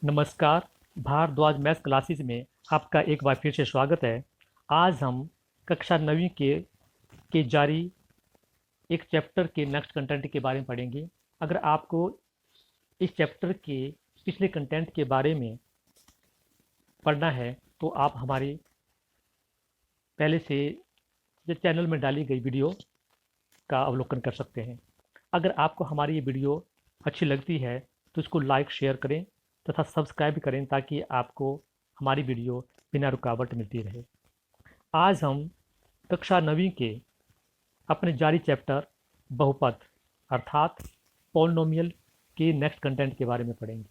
नमस्कार। Bhardwaj maths classes में आपका एक बार फिर से स्वागत है। आज हम कक्षा 9वीं के जारी एक चैप्टर के नेक्स्ट कंटेंट के बारे में पढ़ेंगे। अगर आपको इस चैप्टर के पिछले कंटेंट के बारे में पढ़ना है तो आप हमारे पहले से जो चैनल में डाली गई वीडियो का अवलोकन कर सकते हैं। अगर आपको हमारी ये वीडियो अच्छी लगती है तो इसको लाइक शेयर करें तथा सब्सक्राइब करें ताकि आपको हमारी वीडियो बिना रुकावट मिलती रहे। आज हम कक्षा 9वीं के अपने जारी चैप्टर बहुपद अर्थात पॉलिनोमियल के नेक्स्ट कंटेंट के बारे में पढ़ेंगे।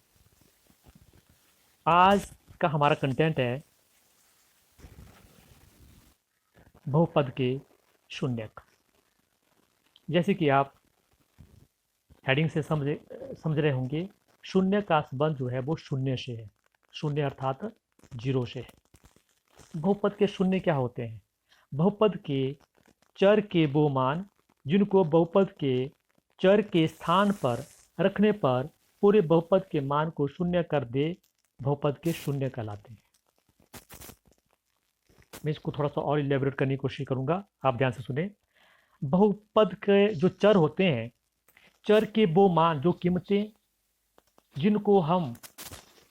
आज का हमारा कंटेंट है बहुपद के शून्यक। जैसे कि आप हेडिंग से समझ रहे होंगे, शून्य का संबंध जो है वो शून्य से है। शून्य अर्थात जीरो से है। बहुपद के शून्य क्या होते हैं? बहुपद के चर के वो मान जिनको बहुपद के चर के स्थान पर रखने पर पूरे बहुपद के मान को शून्य कर दे, बहुपद के शून्य कहलाते हैं। मैं इसको थोड़ा सा और इलेबोरेट करने की कोशिश करूंगा, आप ध्यान से सुने। बहुपद के जो चर होते हैं, चर के वो मान जो कीमतें जिनको हम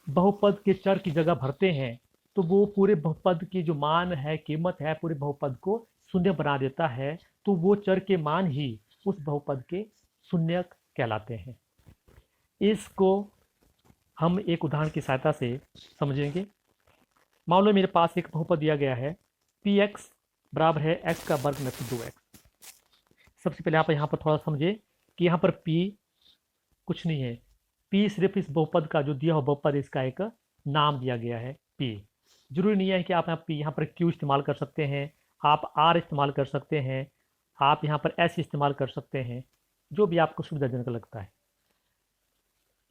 बहुपद के चर की जगह भरते हैं तो वो पूरे बहुपद की जो मान है, कीमत है, पूरे बहुपद को शून्य बना देता है। तो वो चर के मान ही उस बहुपद के शून्यक कहलाते हैं। इसको हम एक उदाहरण की सहायता से समझेंगे। मान लो मेरे पास एक बहुपद दिया गया है, पी एक्स बराबर है एक्स का वर्ग न 2x। सबसे पहले आप यहाँ पर थोड़ा समझे कि यहाँ पर p कुछ नहीं है। p सिर्फ इस बहुपद का जो दिया हुआ बहुपद, इसका एक नाम दिया गया है p। जरूरी नहीं है कि आप यहाँ पर q इस्तेमाल कर सकते हैं, आप r इस्तेमाल कर सकते हैं, आप यहाँ पर s इस्तेमाल कर सकते हैं, जो भी आपको सुविधाजनक लगता है।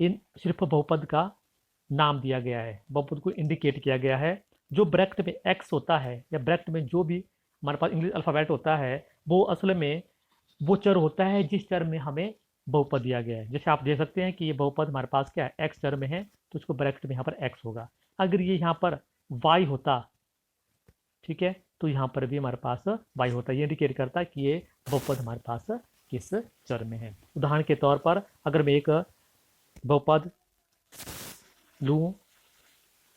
इन सिर्फ बहुपद का नाम दिया गया है, बहुपद को इंडिकेट किया गया है। जो ब्रैकेट में x होता है या ब्रैकेट में जो भी हमारे पास इंग्लिश अल्फ़ाबेट होता है वो असल में वो चर होता है जिस चर में हमें बहुपद दिया गया है। जैसे आप देख सकते हैं कि ये बहुपद हमारे पास क्या है, x चर में है, तो उसको ब्रैकेट में यहाँ पर x होगा। अगर ये यहाँ पर y होता, ठीक है, तो यहाँ पर भी हमारे पास y होता। ये इंडिकेट करता है कि ये बहुपद हमारे पास किस चर में है। उदाहरण के तौर पर अगर मैं एक बहुपद लूँ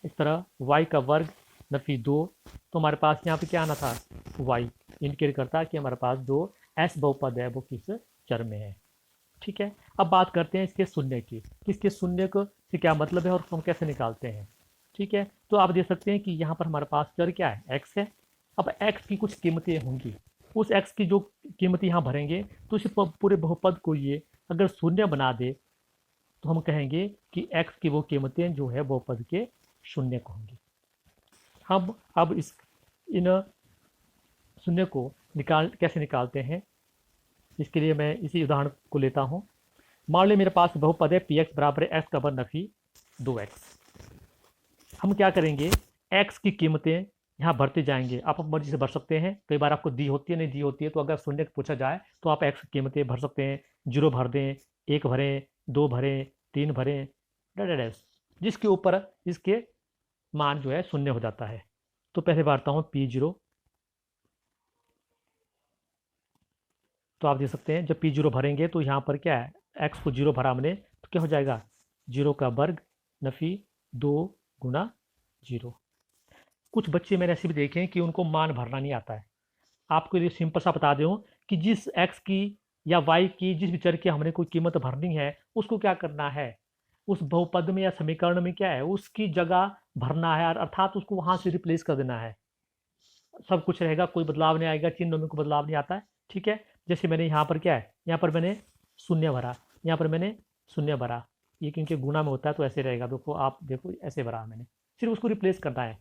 इस तरह y का वर्ग नफी 2, तो हमारे पास यहाँ पे क्या आना था, y इंडिकेट करता है कि हमारे पास जो s बहुपद है वो किस चर में है। ठीक है, अब बात करते हैं इसके शून्य की, कि इसके शून्य से क्या मतलब है और हम कैसे निकालते हैं। ठीक है, तो आप देख सकते हैं कि यहाँ पर हमारे पास चर क्या है, x है। अब x की कुछ कीमतें होंगी, उस x की जो कीमत यहाँ भरेंगे तो इस पूरे बहुपद को ये अगर शून्य बना दे तो हम कहेंगे कि x की वो कीमतें जो है बहुपद के शून्य होंगी। हम अब इन शून्य को कैसे निकालते हैं, इसके लिए मैं इसी उदाहरण को लेता हूँ। मान लो मेरे पास बहुपद है पी एक्स बराबर है एक्स का वर्ग नफी 2x। हम क्या करेंगे, x की कीमतें यहाँ भरते जाएंगे। आप मर्जी से भर सकते हैं, कई बार आपको दी होती है, नहीं दी होती है, तो अगर शून्य पूछा जाए तो आप x की कीमतें भर सकते हैं। 0 भर दें, 1 भरें, 2 भरें, 3 भरें, डैश, जिसके ऊपर इसके मान जो है शून्य हो जाता है। तो पहले भरता हूँ p0, तो आप देख सकते हैं जब p0 भरेंगे तो यहाँ पर क्या है, x को 0 भरा हमने तो क्या हो जाएगा, 0 का वर्ग नफी 2 गुना 0। कुछ बच्चे मैंने ऐसे भी देखे हैं कि उनको मान भरना नहीं आता है। आपको ये सिंपल सा बता दूं कि जिस x की या y की जिस भी चर की हमने कोई कीमत भरनी है उसको क्या करना है, उस बहुपद में या समीकरण में क्या है उसकी जगह भरना है, अर्थात उसको वहां से रिप्लेस कर देना है। सब कुछ रहेगा, कोई बदलाव नहीं आएगा, चिन्हों में कोई बदलाव नहीं आता है। ठीक है, जैसे मैंने यहाँ पर क्या है, यहाँ पर मैंने शून्य भरा, यहाँ पर मैंने शून्य भरा, ये क्योंकि गुना में होता है तो ऐसे रहेगा। देखो आप देखो ऐसे भरा मैंने, सिर्फ उसको रिप्लेस करना है।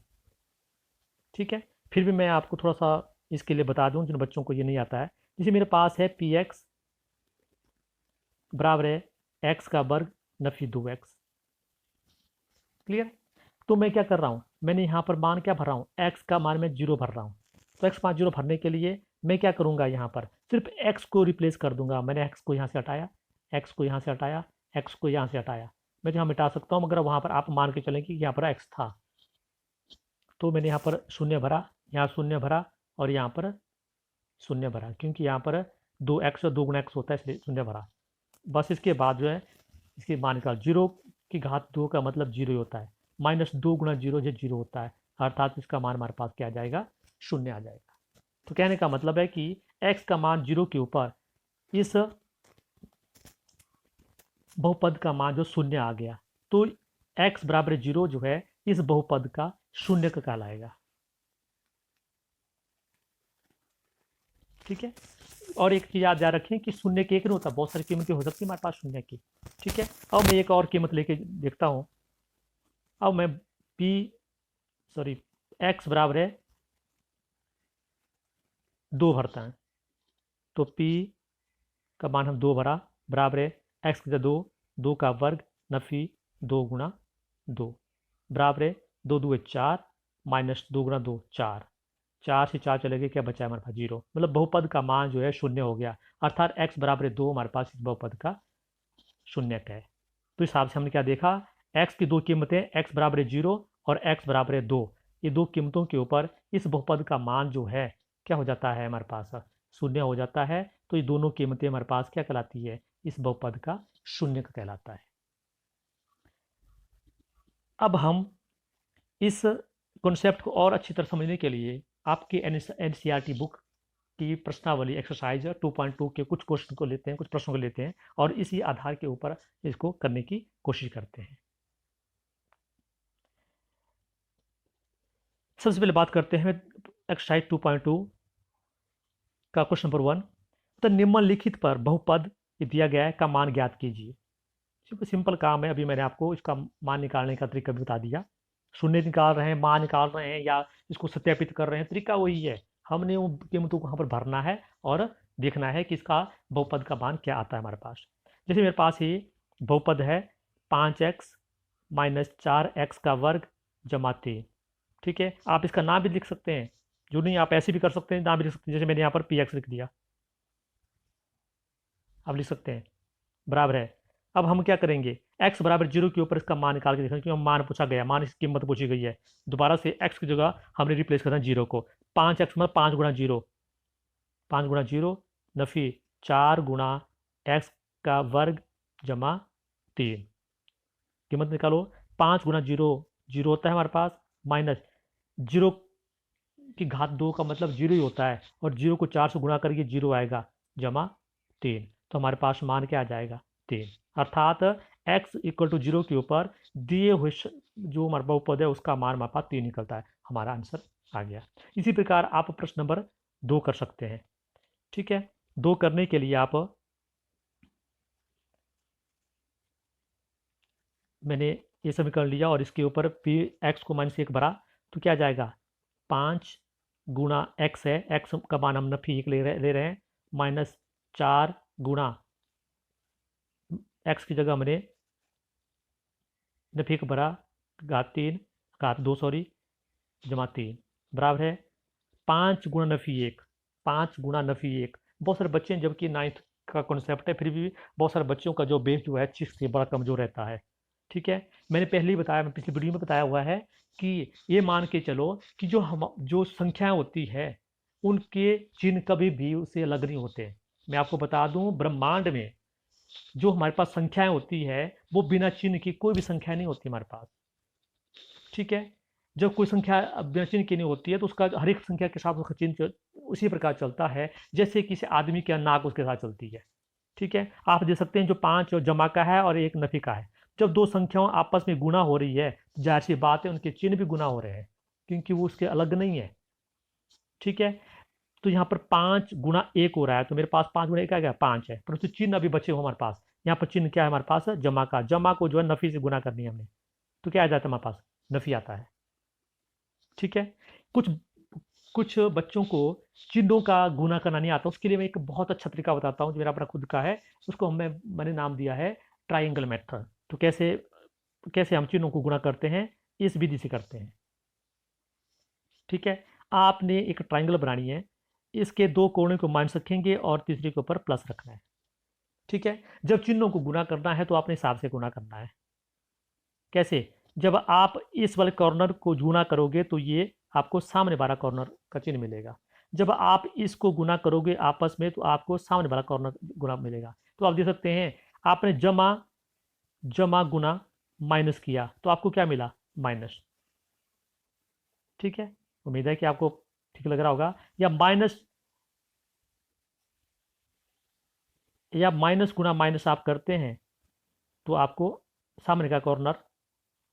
ठीक है, फिर भी मैं आपको थोड़ा सा इसके लिए बता दूं जिन बच्चों को ये नहीं आता है। जैसे मेरे पास है पी एक्स बराबर है एक्स का वर्ग नफी 2x। क्लियर? तो मैं क्या कर रहा हूँ, मैंने यहाँ पर मान क्या भर रहा हूँ, x का मान मैं 0 भर रहा हूँ। तो x मान 0 भरने के लिए मैं क्या करूँगा, यहाँ पर सिर्फ x को रिप्लेस कर दूंगा। मैंने x को यहाँ से हटाया, x को यहाँ से हटाया, x को यहाँ से हटाया, मैं यहाँ मिटा सकता हूँ, मगर वहाँ पर आप मान के चलें कि यहाँ पर x था, तो मैंने यहाँ पर शून्य भरा, यहाँ शून्य भरा और यहाँ पर शून्य भरा, क्योंकि यहाँ पर 2x और 2 गुना x होता है, इसलिए शून्य भरा। बस इसके बाद जो है इसके मान निकाल, 0 की घात 2 का मतलब 0 ही होता है, -2 गुणा 0 जो 0 होता है, अर्थात इसका मान हमारे पास क्या आ जाएगा, शून्य आ जाएगा। तो कहने का मतलब है कि x का मान 0 के ऊपर इस बहुपद का मान जो शून्य आ गया, तो x बराबर 0 जो है इस बहुपद का शून्य का कहलाएगा। ठीक है, और एक चीज याद रखें कि शून्य के एक नहीं होता, बहुत सारी कीमतें हो सकती है हमारे पास शून्य की। ठीक है, अब मैं एक और कीमत लेके देखता हूं। अब मैं x बराबर है 2 भरता है, तो p का मान हम 2 भरा, बराबर है x की 2, 2 का वर्ग नफी 2 गुणा 2, बराबर है 2 2 4 -2 गुणा 2 4, 4 से 4 चले गए, क्या बचा है हमारे पास 0, मतलब बहुपद का मान जो है शून्य हो गया, अर्थात x बराबर 2 हमारे पास इस बहुपद का शून्यक है। तो इस हिसाब से हमने क्या देखा, x की दो कीमतें x बराबर 0 और x बराबर 2, ये दो कीमतों के ऊपर इस बहुपद का मान जो है क्या हो जाता है, हमारे पास शून्य हो जाता है। तो ये दोनों कीमतें हमारे पास क्या कहलाती है, इस बहुपद का शून्य का कहलाता है। अब हम इस कॉन्सेप्ट को और अच्छी तरह समझने के लिए आपके एनसीईआरटी बुक की प्रश्नावली एक्सरसाइज 2.2 के कुछ क्वेश्चन को लेते हैं, कुछ प्रश्नों को लेते हैं और इसी आधार के ऊपर इसको करने की कोशिश करते हैं। सबसे पहले बात करते हैं एक्सरसाइज 2.2 का क्वेश्चन नंबर 1। तो निम्नलिखित पर बहुपद दिया गया है का मान ज्ञात कीजिए। सिंपल काम है, अभी मैंने आपको इसका मान निकालने का तरीका भी बता दिया। शून्य निकाल रहे हैं, मान निकाल रहे हैं, या इसको सत्यापित कर रहे हैं, तरीका वही है। हमने वो कीमतों को यहाँ पर भरना है और देखना है कि इसका बहुपद का मान क्या आता है हमारे पास। जैसे मेरे पास ये बहुपद है 5x - 4x का वर्ग जमा 3। ठीक है, आप इसका नाम भी लिख सकते हैं, जो नहीं आप ऐसे भी कर सकते हैं, नाम भी लिख सकते हैं। जैसे मैंने यहाँ पर px लिख दिया, आप लिख सकते हैं, बराबर है। अब हम क्या करेंगे, x बराबर 0 के ऊपर इसका मान निकाल के देखेंगे, क्योंकि मान पूछा गया, मान की कीमत पूछी गई है। दोबारा से x की जगह हमने रिप्लेस करना है 0 को। 5x मतलब 5 गुणा 0, 5 गुणा 0 नफी 4 गुणा x का वर्ग जमा 3। कीमत निकालो, 5 गुणा 0 0 होता है हमारे पास, माइनस 0 की घात 2 का मतलब 0 ही होता है, और 0 को 4 से गुणा करके 0 आएगा, जमा 3। तो हमारे पास मान क्या आ जाएगा, 3। अर्थात x = 0 के ऊपर दिए हुए जो हमारा बहुपद है उसका मान हमारे पास 3 निकलता है। हमारा आंसर आ गया। इसी प्रकार आप प्रश्न नंबर 2 कर सकते हैं। ठीक है, 2 करने के लिए आप, मैंने ये समीकरण लिया और इसके ऊपर x को -1 भरा, तो क्या जाएगा, 5 गुणा x है, x का मान हम नफी 1 ले रहे हैं, -4 गुणा x की जगह मैंने नफी 1 भरा, घात 3 घात 2 सॉरी जमा 3, बराबर है 5 गुणा नफी 1, 5 गुणा नफी 1। बहुत सारे बच्चे हैं, जबकि 9th का कॉन्सेप्ट है, फिर भी बहुत सारे बच्चों का जो बेस जो है 6 से बड़ा कमजोर रहता है। ठीक है, मैंने पहले ही बताया, मैं पिछली वीडियो में बताया हुआ है कि ये मान के चलो कि जो संख्याएं होती है उनके चिन्ह कभी भी उससे अलग नहीं होते। मैं आपको बता दूं, ब्रह्मांड में जो हमारे पास संख्याएं होती है वो बिना चिन्ह की कोई भी संख्या नहीं होती हमारे पास। ठीक है, जब कोई संख्या बिना चिन्ह की नहीं होती है तो उसका हर एक संख्या के साथ उसका चिन्ह उसी प्रकार चलता है जैसे किसी आदमी की नाक उसके साथ चलती है। ठीक है, आप देख सकते हैं जो 5 जमा का है और 1 नफी का है, जब दो संख्याओं आपस में गुना हो रही है तो जाहिर सी बात है उनके चिन्ह भी गुना हो रहे हैं, क्योंकि वो उसके अलग नहीं है। ठीक है, तो यहाँ पर 5 गुणा 1 हो रहा है, तो मेरे पास 5 गुणा 1 क्या 5 है, परंतु चिन्ह अभी बचे हो हमारे पास। यहाँ पर चिन्ह क्या है हमारे पास, जमा का, जमा को जो है नफी से गुना करनी है हमने, तो क्या आ जाता है हमारे पास, नफी आता है। ठीक है, कुछ कुछ बच्चों को चिन्हों का गुना करना नहीं आता, उसके लिए मैं एक बहुत अच्छा तरीका बताता हूँ जो मेरा अपना खुद का है, उसको मैंने नाम दिया है ट्राइंगल मेथड। तो कैसे कैसे हम चिन्हों को गुणा करते हैं, इस विधि से करते हैं। ठीक है, आपने एक ट्राइंगल बनानी है, इसके 2 कोने को माइनस रखेंगे और तीसरे के ऊपर प्लस रखना है। ठीक है, जब चिन्हों को गुना करना है तो अपने हिसाब से गुना करना है। कैसे? जब आप इस वाले कॉर्नर को गुना करोगे तो ये आपको सामने वाला कॉर्नर का चिन्ह मिलेगा। जब आप इसको गुना करोगे आपस में तो आपको सामने वाला कॉर्नर गुना मिलेगा। तो आप देख सकते हैं आपने जमा जमा गुना माइनस किया तो आपको क्या मिला? माइनस। ठीक है, उम्मीद है कि आपको ठीक लग रहा होगा। या माइनस गुना माइनस आप करते हैं तो आपको सामने का कॉर्नर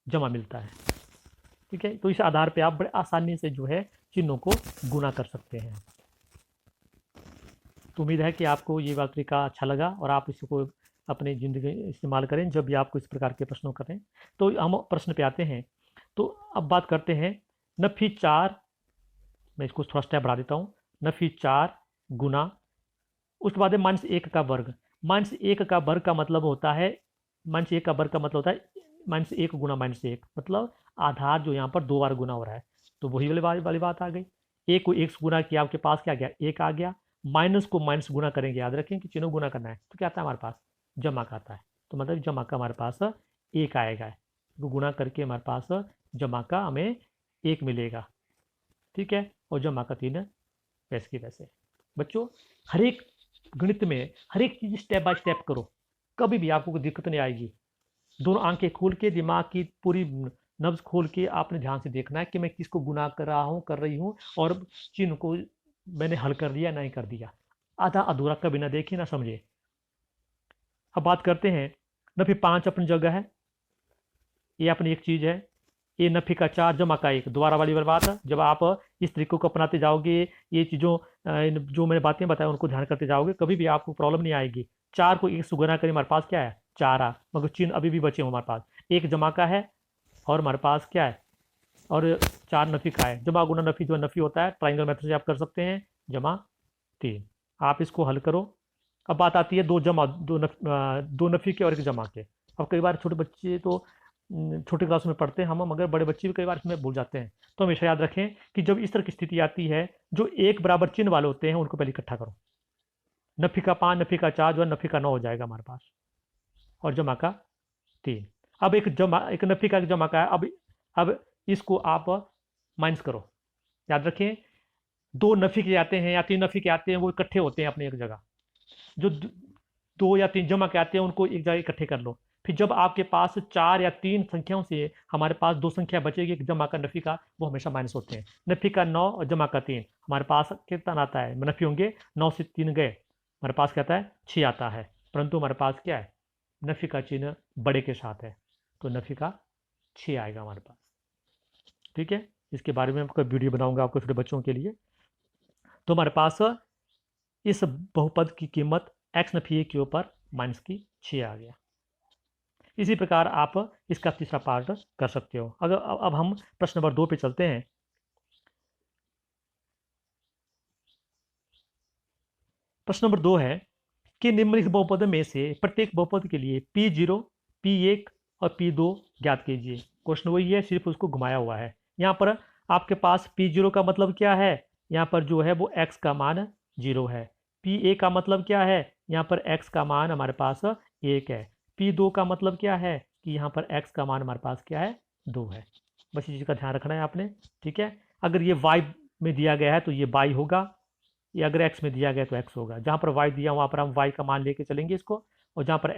जमा मिलता है। ठीक है, तो इस आधार पे आप बड़े आसानी से जो है चिन्हों को गुना कर सकते हैं। तो उम्मीद है कि आपको ये तरीका अच्छा लगा और आप इसको अपनी ज़िंदगी में इस्तेमाल करें जब भी आपको इस प्रकार के प्रश्नों करें। तो हम प्रश्न पे आते हैं। तो अब बात करते हैं नफ़ी 4, मैं इसको थोड़ा स्टेप बढ़ा देता हूँ। नफ़ी 4 गुना, उसके बाद है -1 का वर्ग। -1 का वर्ग का मतलब होता है -1 का वर्ग का मतलब होता है -1 गुना -1, मतलब आधार जो यहाँ पर 2 बार गुना हो रहा है। तो वही वाली बात आ गई। 1 को 1 से गुना किया, आपके पास क्या गया? 1 आ गया। माइनस को माइनस गुना करेंगे, याद रखें कि चिन्ह गुना करना है तो क्या आता है हमारे पास? जमा का आता है। तो मतलब जमा का हमारे पास 1 आएगा। तो गुना करके हमारे पास जमा का हमें 1 मिलेगा। ठीक है, और जमा का 3 वैसे की वैसे। बच्चों, हर एक गणित में हर एक चीज़ स्टेप बाय स्टेप करो, कभी भी आपको कोई दिक्कत नहीं आएगी। दोनों आंखें खोल के, दिमाग की पूरी नब्ज खोल के आपने ध्यान से देखना है कि मैं किसको गुना कर रहा हूँ, कर रही हूँ, और चिन्ह को मैंने हल कर दिया नहीं कर दिया। आधा अधूरा कभी ना देखे ना समझे। अब बात करते हैं, नफी 5 अपनी जगह है, ये अपनी एक चीज़ है। ये नफी का 4 जमा का 1, दोबारा वाली बात है। जब आप इस तरीकों को अपनाते जाओगे, ये चीज़ों जो मैंने बातें बताई उनको ध्यान करते जाओगे, कभी भी आपको प्रॉब्लम नहीं आएगी। 4 को 1 से गुना करें, हमारे पास क्या है? 4 आ, मगर चिन्ह अभी भी बचे हमारे पास। 1 जमा का है और हमारे पास क्या है? और 4 नफी का है। जमा गुना नफी, जो नफी होता है ट्राइंगल मेथड से आप कर सकते हैं। जमा 3, आप इसको हल करो। अब बात आती है दो नफी के और एक जमा के। अब कई बार छोटे बच्चे तो छोटे क्लास में पढ़ते हैं हम, मगर बड़े बच्चे भी कई बार इसमें भूल जाते हैं। तो हमेशा याद रखें कि जब इस तरह की स्थिति आती है, जो एक बराबर चिन्ह वाले होते हैं उनको पहले इकट्ठा करो। नफी का 5, नफी का 4 जो है नफी का 9 हो जाएगा हमारे पास, और जमा का 3। अब एक नफी का एक जमा का है। अब इसको आप माइनस करो। याद रखें, 2 नफी के आते हैं या 3 नफी के आते हैं, वो इकट्ठे होते हैं अपनी एक जगह। जो 2 या 3 जमा के आते हैं उनको एक जगह इकट्ठे कर लो। फिर जब आपके पास 4 या 3 संख्याओं से हमारे पास 2 संख्या बचेगी, एक जमा का नफी का, वो हमेशा माइनस होते हैं। नफी का 9 और जमा का 3, हमारे पास कितना आता है? नफी होंगे, 9 से 3 गए, हमारे पास क्या आता है? 6 आता है। परंतु हमारे पास क्या है? नफी का चिन्ह बड़े के साथ है, तो नफी का 6 आएगा हमारे पास। ठीक है, इसके बारे में आपका वीडियो बनाऊंगा आपको छोटे बच्चों के लिए। तो हमारे पास इस बहुपद की कीमत एक्स नफी के ऊपर माइनस की 6 आ गया। इसी प्रकार आप इसका तीसरा पार्ट कर सकते हो। अगर अब हम प्रश्न नंबर 2 पे चलते हैं। प्रश्न नंबर 2 है कि निम्नलिखित बहुपद में से प्रत्येक बहुपद के लिए P0, P1 और P2 ज्ञात कीजिए। क्वेश्चन वही है, सिर्फ उसको घुमाया हुआ है। यहाँ पर आपके पास P0 का मतलब क्या है? यहाँ पर जो है वो x का मान 0 है। P1 का मतलब क्या है? यहाँ पर x का मान हमारे पास 1 है। P2 का मतलब क्या है? कि यहाँ पर x का मान हमारे पास क्या है? 2 है। बस इस चीज़ का ध्यान रखना है आपने। ठीक है, अगर ये y में दिया गया है तो ये y होगा, ये अगर x में दिया गया तो x होगा। जहाँ पर y दिया वहाँ पर हम y का मान लेके चलेंगे इसको, और जहाँ पर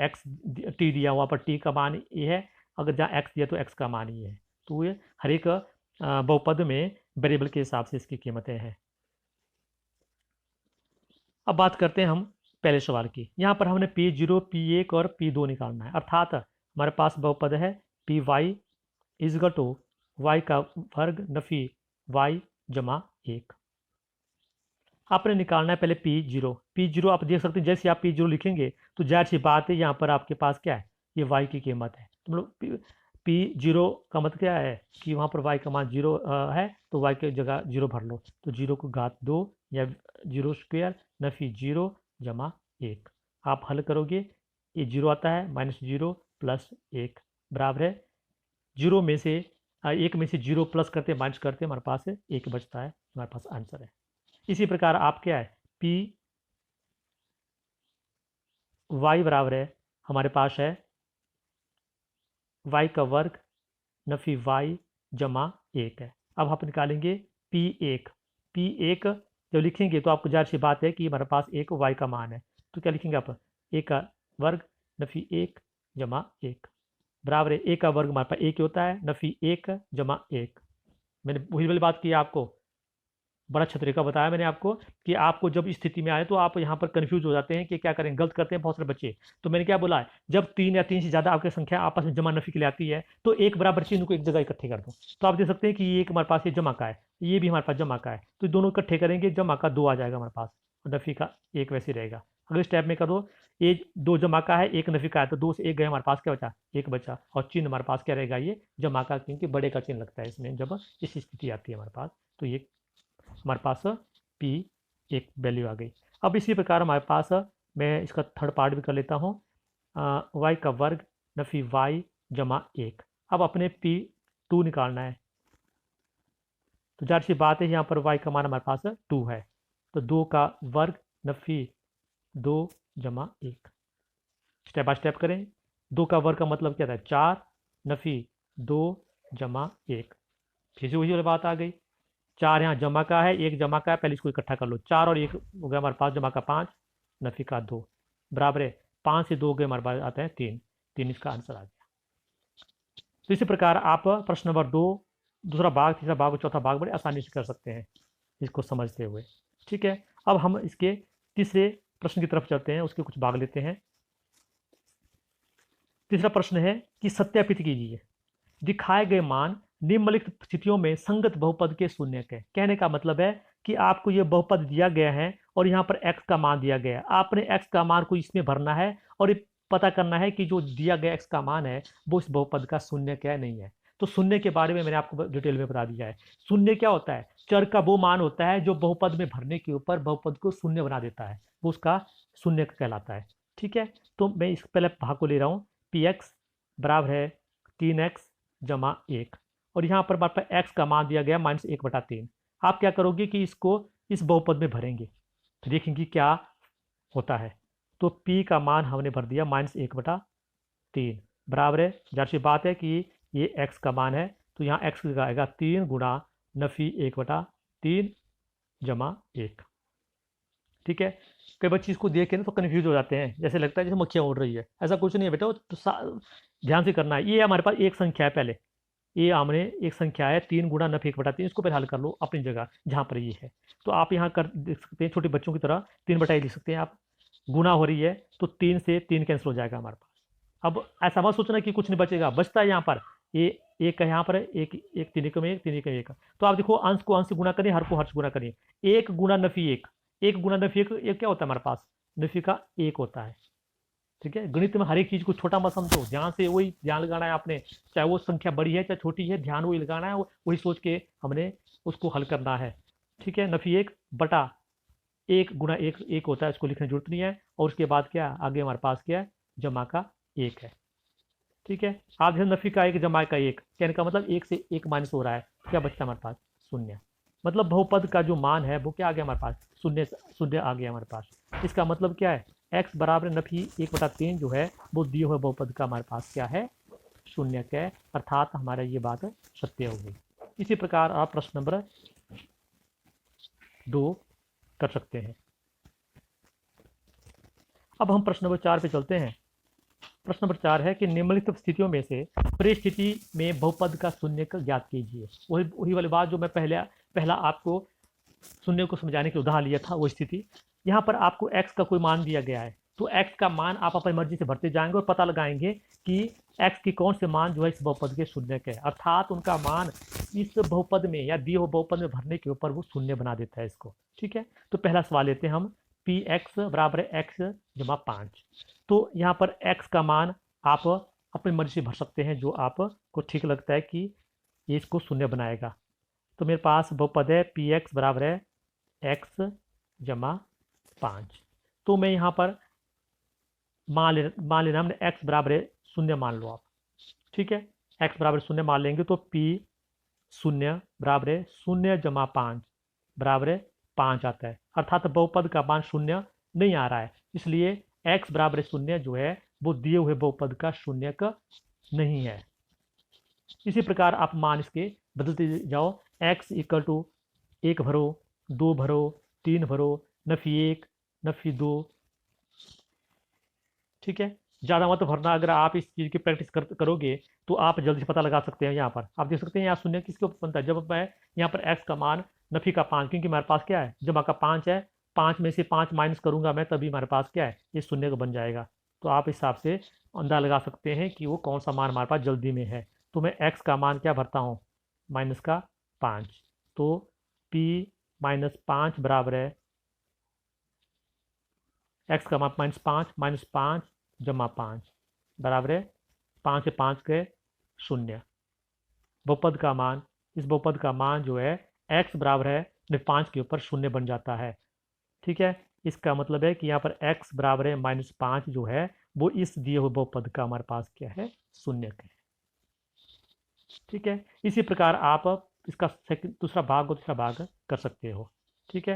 t दिया वहाँ पर t का मान ये है, अगर जहाँ x दिया तो x का मान ये है। तो ये हर एक बहुपद में वेरिएबल के हिसाब से इसकी कीमतें हैं। अब बात करते हैं हम पहले सवाल की। यहाँ पर हमने P0, P1 और P2 निकालना है, अर्थात हमारे पास बहुपद है Py इजगल टू y का वर्ग नफी y जमा 1। आपने निकालना है पहले P0। P0 आप देख सकते हैं, जैसे आप P0 लिखेंगे तो जाहिर सी बात है यहाँ पर आपके पास क्या है? ये y की कीमत है। तो मतलब P0 का मतलब क्या है कि वहाँ पर y का मान 0 है, तो y की जगह 0 भर लो। तो 0 को घात 2 या 0 स्क्वायर नफी 0 जमा 1। आप हल करोगे, ये 0 आता है, -0 प्लस 1 बराबर है 0 में से 1 में से 0 प्लस करते माइनस करते हमारे पास 1 बचता है, हमारे पास आंसर है। इसी प्रकार आप क्या है, पी वाई बराबर है, हमारे पास है y का वर्ग नफी y जमा 1 है। अब हम निकालेंगे P1। P1 जब लिखेंगे तो आपको जाहिर सी बात है कि हमारे पास एक y का मान है, तो क्या लिखेंगे आप, a का वर्ग नफी 1 जमा 1 बराबर है, a का वर्ग हमारे पास 1 ही होता है, नफी 1 जमा 1। मैंने वही वाली बात की आपको, बड़ा अच्छा तरीका बताया मैंने आपको कि आपको जब इस स्थिति में आए तो आप यहाँ पर कंफ्यूज हो जाते हैं कि क्या करें, गलत करते हैं बहुत सारे बच्चे। तो मैंने क्या बोला है, जब 3 या 3 से ज़्यादा आपकी संख्या आपस में जमा नफी के लिए आती है तो एक बराबर चिन्ह को एक जगह इकट्ठे कर दो। तो आप देख सकते हैं कि ये एक हमारे पास ये जमा का है, ये भी हमारे पास जमा का है, तो दोनों इकट्ठे करेंगे, जमा का 2 आ जाएगा हमारे पास और नफी का 1 वैसे रहेगा। अगले स्टेप में करो, ये 2 जमा का है, 1 नफी का है, तो 2 से 1 गए, हमारे पास क्या बचा, 1 बचा, और चिन्ह हमारे पास क्या रहेगा, ये जमा का, क्योंकि बड़े का चिन्ह लगता है इसमें जब इस स्थिति आती है हमारे पास। तो ये हमारे पास P एक वैल्यू आ गई। अब इसी प्रकार हमारे पास, मैं इसका थर्ड पार्ट भी कर लेता हूँ, y का वर्ग नफी y जमा 1। अब अपने P2 निकालना है, तो जाहिर सी बात है यहाँ पर y का मान हमारे पास 2 है, तो 2 का वर्ग नफी 2 जमा 1। स्टेप बाय स्टेप करें, 2 का वर्ग का मतलब क्या था, 4 नफी 2 जमा 1। फिर से वही वाली बात आ गई, 4 यहाँ जमा का है, 1 जमा का है, पहले इसको इकट्ठा कर लो, 4 और 1 हो गया हमारे पास जमा का 5, नफी का 2 बराबर है, 5 से 2 गए हमारे पास आते हैं 3, 3 इसका आंसर आ गया। तो इसी प्रकार आप प्रश्न नंबर 2 दूसरा भाग, तीसरा भाग और चौथा भाग बड़े आसानी से कर सकते हैं इसको समझते हुए। ठीक है, अब हम इसके तीसरे प्रश्न की तरफ चलते हैं, उसके कुछ भाग लेते हैं। तीसरा प्रश्न है कि सत्यापित कीजिए दिखाए गए मान निम्नलिखित स्थितियों में संगत बहुपद के शून्यक है। कहने का मतलब है कि आपको यह बहुपद दिया गया है और यहाँ पर x का मान दिया गया है, आपने x का मान को इसमें भरना है और ये पता करना है कि जो दिया गया x का मान है वो इस बहुपद का शून्य क्या नहीं है। तो शून्य के बारे में मैंने आपको डिटेल में बता दिया है। शून्य क्या होता है, चर का वो मान होता है जो बहुपद में भरने के ऊपर बहुपद को शून्य बना देता है, वो उसका शून्य कहलाता है। ठीक है, तो मैं इस पहले भाग को ले रहा हूँ, px बराबर है 3x जमा 1, और यहाँ पर हमारे पास x का मान दिया गया -1/3। आप क्या करोगे कि इसको इस बहुपद में भरेंगे, तो देखेंगे क्या होता है। तो p का मान हमने भर दिया -1/3 बराबर है, जाहिर सी बात है कि ये x का मान है, तो यहाँ x का आएगा 3 गुणा नफी 1/3 जमा 1। ठीक है, कई बच्चे इसको देख के ना तो कन्फ्यूज हो जाते हैं, जैसे लगता है जैसे मक्खियाँ उड़ रही है, ऐसा कुछ नहीं है बेटा, तो ध्यान से करना है। ये हमारे पास एक संख्या है, पहले ये हमने एक संख्या है 3 गुणा नफी 1/3, इसको पहले हल कर लो अपनी जगह जहाँ पर ये है। तो आप यहाँ कर देख सकते हैं छोटे बच्चों की तरह 3/1 लिख सकते हैं आप, गुणा हो रही है तो 3 से 3 कैंसिल हो जाएगा हमारे पास। अब ऐसा मत सोचना कि कुछ नहीं बचेगा, बचता है यहाँ पर, ये एक है यहाँ पर, एक एक 3 एकम 1 3 एकम 1। तो आप देखो अंश को अंश से गुणा करें, हर को हर से गुणा करें, 1 गुणा नफी 1, 1 गुणा नफी 1, ये क्या होता है हमारे पास, नफी का 1 होता है। ठीक है, गणित में हर एक चीज को छोटा मत समझो, ध्यान से वही ध्यान लगाना है आपने, चाहे वो संख्या बड़ी है चाहे छोटी है, ध्यान वही लगाना है, वही सोच के हमने उसको हल करना है। ठीक है, नफी 1 बटा 1 गुणा 1 1 होता है, इसको लिखने की जरूरत नहीं है, और उसके बाद क्या आगे हमारे पास क्या है, जमा का 1 है। ठीक है, आप ध्यान, नफी का 1 जमा का 1 कहने का मतलब 1 से 1 माइनस हो रहा है, क्या बचता है हमारे पास, शून्य। मतलब बहुपद का जो मान है वो क्या आ गया हमारे पास, शून्य, शून्य आ गया हमारे पास। इसका मतलब क्या है, x बराबर नफी 1/3 जो है वो दिए हुए बहुपद का हमारे पास क्या है, शून्य है, अर्थात हमारा ये बात सत्य हो गई। इसी प्रकार आप प्रश्न नंबर 2 कर सकते हैं। अब हम प्रश्न नंबर 4 पे चलते हैं। प्रश्न नंबर 4 है कि निम्नलिखित स्थितियों में से परिस्थिति में बहुपद का शून्य का ज्ञात कीजिए। वही वाली बात जो मैं पहला आपको शून्य को समझाने के उदाहरण लिया था, वो स्थिति। यहाँ पर आपको x का कोई मान दिया गया है, तो x का मान आप अपनी मर्जी से भरते जाएंगे और पता लगाएंगे कि x की कौन से मान जो है इस बहुपद के शून्य के, अर्थात उनका मान इस बहुपद में या दिए हुए बहुपद में भरने के ऊपर वो शून्य बना देता है इसको। ठीक है, तो पहला सवाल लेते हैं हम, px बराबर है x जमा 5। तो यहाँ पर x का मान आप अपनी मर्जी से भर सकते हैं, जो आपको ठीक लगता है कि ये इसको शून्य बनाएगा। तो मेरे पास बहुपद है px बराबर है x जमा 5। तो मैं यहाँ पर मान लेना हमने x बराबर है 0 मान लो आप। ठीक है, x बराबर 0 मान लेंगे तो p 0 बराबर है 0 जमा 5 बराबर है 5 आता है, अर्थात बहुपद का मान 0 नहीं आ रहा है, इसलिए x बराबर 0 जो है वो दिए हुए बहुपद का शून्य का नहीं है। इसी प्रकार आप मान इसके बदलते जाओ। x इक्वल टू 1 भरो, 2 भरो, 3 भरो, नफी 1, नफी 2। ठीक है, ज़्यादा मत भरना। अगर आप इस चीज़ की प्रैक्टिस करोगे तो आप जल्दी से पता लगा सकते हैं। यहाँ पर आप देख सकते हैं, यहाँ शून्य किसके ऊपर बनता है, जब मैं यहाँ पर x का मान नफी का 5, क्योंकि हमारे पास क्या है, जमा का 5 है, 5 में से 5 माइनस करूंगा मैं, तभी हमारे पास क्या है, ये शून्य का बन जाएगा। तो आप इस हिसाब से अंदाजा लगा सकते हैं कि वो कौन सा मान हमारे पास जल्दी में है। तो मैं x का मान क्या भरता हूँ, माइनस का 5। तो p माइनस 5 बराबर है x का मान माइनस 5 जमा 5 बराबर है 5 से 5 गए 0। बहुपद का मान, इस बहुपद का मान जो है x बराबर है 5 के ऊपर 0 बन जाता है। ठीक है, इसका मतलब है कि यहाँ पर x बराबर है -5 जो है वो इस दिए हुए बहुपद का हमारे पास क्या है, 0 का है। ठीक है, इसी प्रकार आप इसका दूसरा भाग और तीसरा भाग कर सकते हो। ठीक है।